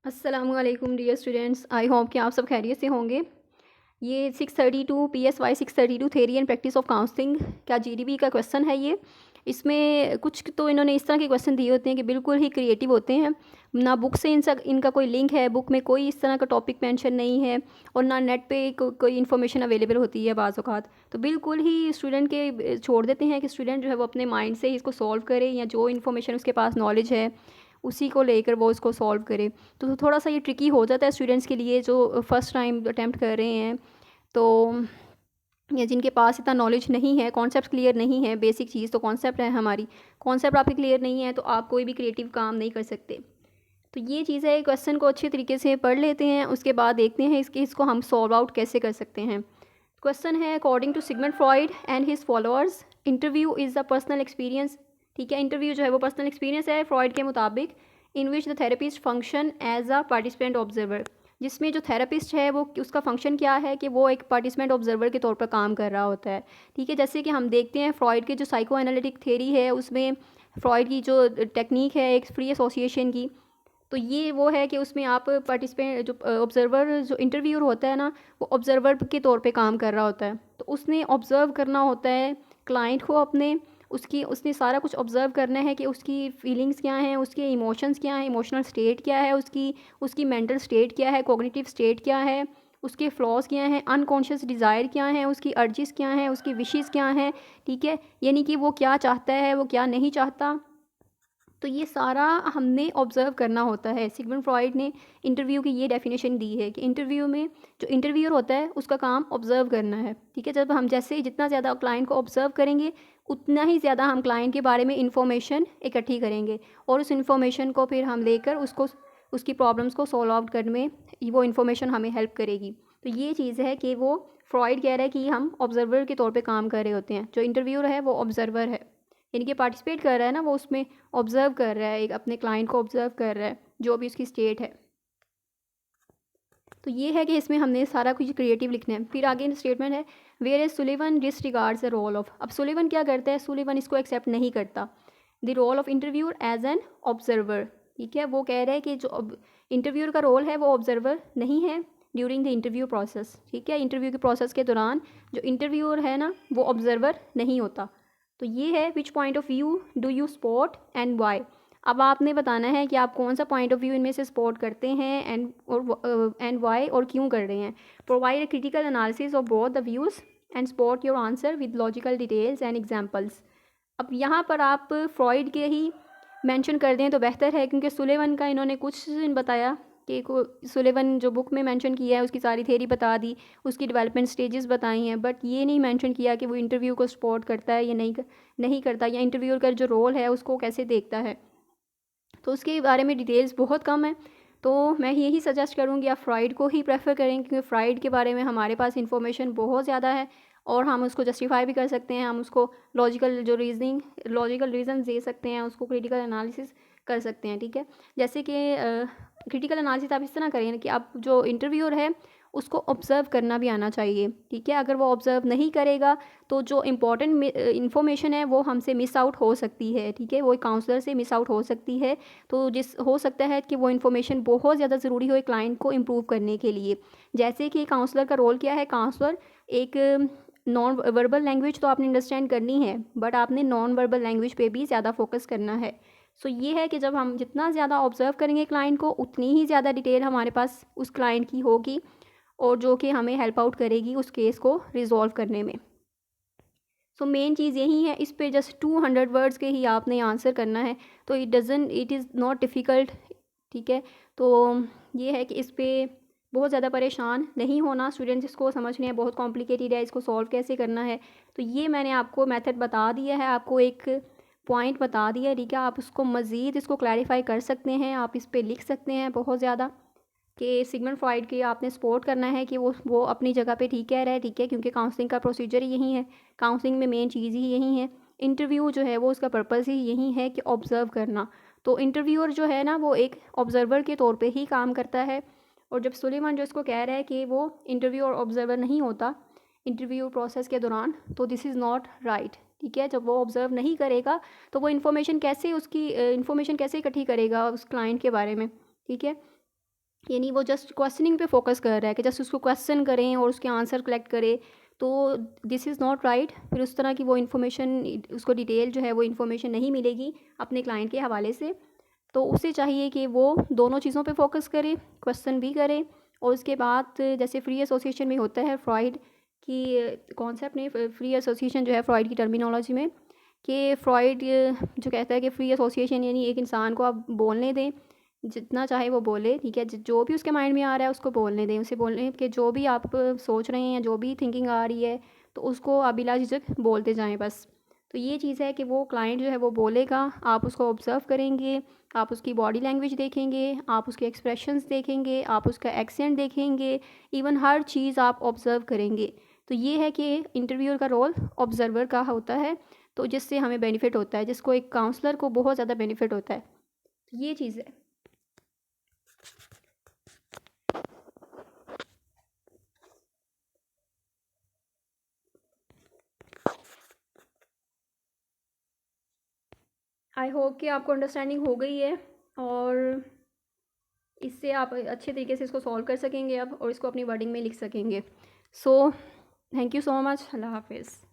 अस्सलामुअलैकुम dear students, I hope कि आप सब खैरियत से होंगे। ये 632 PSY 632 theory and practice of counselling का GDP का क्वेश्चन है। ये इसमें कुछ तो इन्होंने इस तरह के क्वेश्चन दिए होते हैं कि बिल्कुल ही क्रिएटिव होते हैं। ना बुक से इनका कोई लिंक है, बुक में कोई इस तरह का टॉपिक मेंशन नहीं है, और ना नेट पे कोई इन्फॉर्मेशन अवेलेबल होती है बाज़ औक़ात। तो बिल्कुल ही स्टूडेंट के छोड़ देते हैं कि स्टूडेंट जो है वो अपने माइंड से ही इसको सॉल्व करे, या जो इन्फॉर्मेशन उसके पास नॉलेज है उसी को लेकर वो इसको सॉल्व करे। तो थोड़ा सा ये ट्रिकी हो जाता है स्टूडेंट्स के लिए जो फ़र्स्ट टाइम अटैम्प्ट कर रहे हैं, तो या जिनके पास इतना नॉलेज नहीं है, कॉन्सेप्ट क्लियर नहीं है। बेसिक चीज़ तो कॉन्सेप्ट है हमारी, कॉन्सेप्ट आपके क्लियर नहीं है तो आप कोई भी क्रिएटिव काम नहीं कर सकते। तो ये चीज़ है, क्वेश्चन को अच्छे तरीके से पढ़ लेते हैं, उसके बाद देखते हैं इसको हम सॉल्व आउट कैसे कर सकते हैं। क्वेश्चन है, according to Sigmund Freud and his followers, interview is the personal experience. ठीक है, इंटरव्यू जो है वो पर्सनल एक्सपीरियंस है फ्रॉइड के मुताबिक, in which the therapist function as a participant observer. जिसमें जो थेरेपिस्ट है वो उसका फंक्शन क्या है कि वो एक पार्टिसिपेंट ऑब्जर्वर के तौर पर काम कर रहा होता है। ठीक है, जैसे कि हम देखते हैं फ्रॉइड के जो साइको एनालिटिक थेरी है उसमें फ्रॉइड की जो टेक्निक है एक फ्री एसोसिएशन की, तो ये वो है कि उसमें आप पार्टिसिपेंट जो ऑब्जर्वर जो इंटरव्यूअर होता है ना, वो ऑब्जर्वर के तौर पे काम कर रहा होता है। तो उसने ऑब्ज़र्व करना होता है क्लाइंट को अपने, उसने सारा कुछ ऑब्ज़र्व करना है कि उसकी फीलिंग्स क्या हैं, उसके इमोशंस क्या हैं, इमोशनल स्टेट क्या है उसकी मेंटल स्टेट क्या है, कॉग्निटिव स्टेट क्या है, उसके फ्लॉज क्या हैं, अनकॉन्शियस डिज़ायर क्या हैं, उसकी अर्जिस क्या हैं, उसकी विशेस क्या हैं। ठीक है, यानी कि वो क्या चाहता है, वो क्या नहीं चाहता। तो ये सारा हमने ऑब्ज़र्व करना होता है। सिगमंड फ्रॉइड ने इंटरव्यू की ये डेफिनेशन दी है कि इंटरव्यू में जो इंटरव्यूअर होता है उसका काम ऑब्ज़र्व करना है। ठीक है, जब हम जैसे जितना ज़्यादा क्लाइंट को ऑब्ज़र्व करेंगे उतना ही ज़्यादा हम क्लाइंट के बारे में इंफॉर्मेशन इकट्ठी करेंगे, और उस इंफॉर्मेशन को फिर हम लेकर उसकी प्रॉब्लम्स को सॉल्व आउट करने में वो इंफॉर्मेशन हमें हेल्प करेगी। तो ये चीज़ है कि वो फ्रॉइड कह रहा है कि हम ऑब्ज़र्वर के तौर पे काम कर रहे होते हैं। जो इंटरव्यूअर है वो ऑब्ज़र्वर है, यानी कि पार्टिसिपेट कर रहा है ना, वो उसमें ऑब्ज़र्व कर रहा है, एक अपने क्लाइंट को ऑब्ज़र्व कर रहा है जो भी उसकी स्टेट है। तो ये है कि इसमें हमने सारा कुछ क्रिएटिव लिखना है। फिर आगे स्टेटमेंट है, whereas Sullivan disregards the role of. अब सुलिवन क्या करता है, सुलिवन इसको एक्सेप्ट नहीं करता the role of interviewer as an observer. ठीक है, वो कह रहे हैं कि जो इंटरव्यूअर का रोल है वो ऑब्जर्वर नहीं है ड्यूरिंग द इंटरव्यू प्रोसेस। ठीक है, इंटरव्यू के प्रोसेस के दौरान जो इंटरव्यूअर है ना वो ऑब्जर्वर नहीं होता। तो ये है, which point of view do you spot and why. अब आपने बताना है कि आप कौन सा पॉइंट ऑफ व्यू इनमें से सपोर्ट करते हैं एंड वाई, और क्यों कर रहे हैं। Provide a critical analysis of both the views and support your answer with logical details and examples. अब यहाँ पर आप फ्रॉइड के ही मेंशन कर दें तो बेहतर है, क्योंकि सुलेवन का इन्होंने कुछ बताया कि सुलेवन जो बुक में मेंशन किया है उसकी सारी थेरी बता दी, उसकी डेवलपमेंट स्टेजेस बताई हैं, बट ये नहीं मेंशन किया कि वो इंटरव्यू को सपोर्ट करता है या नहीं करता, या इंटरव्यूअर का जो रोल है उसको कैसे देखता है। तो उसके बारे में डिटेल्स बहुत कम है। तो मैं यही सजेस्ट करूँगी आप फ्रॉइड को ही प्रेफर करें, क्योंकि फ्रॉइड के बारे में हमारे पास इंफॉर्मेशन बहुत ज़्यादा है और हम उसको जस्टिफाई भी कर सकते हैं, हम उसको लॉजिकल रीज़न दे सकते हैं, उसको क्रिटिकल एनालिसिस कर सकते हैं। ठीक है, जैसे कि क्रिटिकल एनालिसिस आप इस तरह करें कि आप जो इंटरव्यूअर है उसको ऑब्ज़र्व करना भी आना चाहिए। ठीक है, अगर वो ऑब्ज़र्व नहीं करेगा तो जो इम्पॉर्टेंट इन्फॉर्मेशन है वो हमसे मिस आउट हो सकती है। ठीक है, वो एक काउंसलर से मिस आउट हो सकती है। तो हो सकता है कि वो इन्फॉर्मेशन बहुत ज़्यादा ज़रूरी हो एक क्लाइंट को इम्प्रूव करने के लिए। जैसे कि काउंसलर का रोल क्या है, काउंसलर एक नॉन वर्बल लैंग्वेज तो आपने अंडरस्टैंड करनी है, बट आपने नॉन वर्बल लैंग्वेज पे भी ज़्यादा फोकस करना है। सो ये है कि जब हम जितना ज़्यादा ऑब्ज़र्व करेंगे क्लाइंट को उतनी ही ज़्यादा डिटेल हमारे पास उस क्लाइंट की होगी, और जो कि हमें हेल्प आउट करेगी उस केस को रिजॉल्व करने में। सो मेन चीज़ यही है, इस पे जस्ट 200 वर्ड्स के ही आपने आंसर करना है, तो इट इज़ नॉट डिफ़िकल्ट। ठीक है, तो ये है कि इस पे बहुत ज़्यादा परेशान नहीं होना स्टूडेंट्स, इसको समझने हैं बहुत कॉम्प्लिकेटेड है, इसको सॉल्व कैसे करना है। तो ये मैंने आपको मेथड बता दिया है, आपको एक पॉइंट बता दिया है। ठीक है, आप उसको मज़ीद इसको क्लैरिफाई कर सकते हैं, आप इस पर लिख सकते हैं बहुत ज़्यादा कि सिगमंड फ्रॉइड के आपने सपोर्ट करना है कि वो अपनी जगह पे ठीक कह रहा है। ठीक है, क्योंकि काउंसलिंग का प्रोसीजर ही यही है, काउंसलिंग में मेन चीज़ ही यही है। इंटरव्यू जो है वो उसका पर्पज़ ही यही है कि ऑब्ज़र्व करना। तो इंटरव्यूअर जो है ना वो एक ऑब्ज़र्वर के तौर पे ही काम करता है, और जब सुलेमान जो इसको कह रहा है कि वो इंटरव्यू और ऑब्ज़र्वर नहीं होता इंटरव्यू प्रोसेस के दौरान, तो दिस इज़ नॉट राइट। ठीक है, जब वो ऑब्ज़र्व नहीं करेगा तो वो इन्फॉर्मेशन कैसे इकट्ठी करेगा उस क्लाइंट के बारे में। ठीक है, यानी वो जस्ट क्वेश्चनिंग पे फोकस कर रहा है कि जस्ट उसको क्वेश्चन करें और उसके आंसर कलेक्ट करें, तो दिस इज़ नॉट राइट। फिर उस तरह की वो इन्फॉर्मेशन, उसको डिटेल जो है वो इन्फॉर्मेशन नहीं मिलेगी अपने क्लाइंट के हवाले से। तो उसे चाहिए कि वो दोनों चीज़ों पे फोकस करे, क्वेश्चन भी करे, और उसके बाद जैसे फ्री एसोसिएशन में होता है फ्रॉइड की कॉन्सेप्ट ने, फ्री एसोसिएशन जो है फ्रॉइड की टर्मिनोलॉजी में, कि फ्रॉइड जो कहता है कि फ्री एसोसिएशन यानी एक इंसान को आप बोलने दें, जितना चाहे वो बोले, ठीक है, जो भी उसके माइंड में आ रहा है उसको बोलने दें, उसे बोलने कि जो भी आप सोच रहे हैं, जो भी थिंकिंग आ रही है, तो उसको आप बिला झिझक बोलते जाएं बस। तो ये चीज़ है कि वो क्लाइंट जो है वो बोलेगा, आप उसको ऑब्ज़र्व करेंगे, आप उसकी बॉडी लैंग्वेज देखेंगे, आप उसके एक्सप्रेशंस देखेंगे, आप उसका एक्सेंट देखेंगे, इवन हर चीज़ आप ऑब्ज़र्व करेंगे। तो ये है कि इंटरव्यूअर का रोल ऑब्ज़र्वर का होता है, तो जिससे हमें बेनिफिट होता है, जिसको एक काउंसलर को बहुत ज़्यादा बेनिफिट होता है। तो ये चीज़ है। आई होप कि आपको अंडरस्टैंडिंग हो गई है, और इससे आप अच्छे तरीके से इसको सॉल्व कर सकेंगे अब, और इसको अपनी वर्डिंग में लिख सकेंगे। So thank you so much. अल्लाह हाफिज़।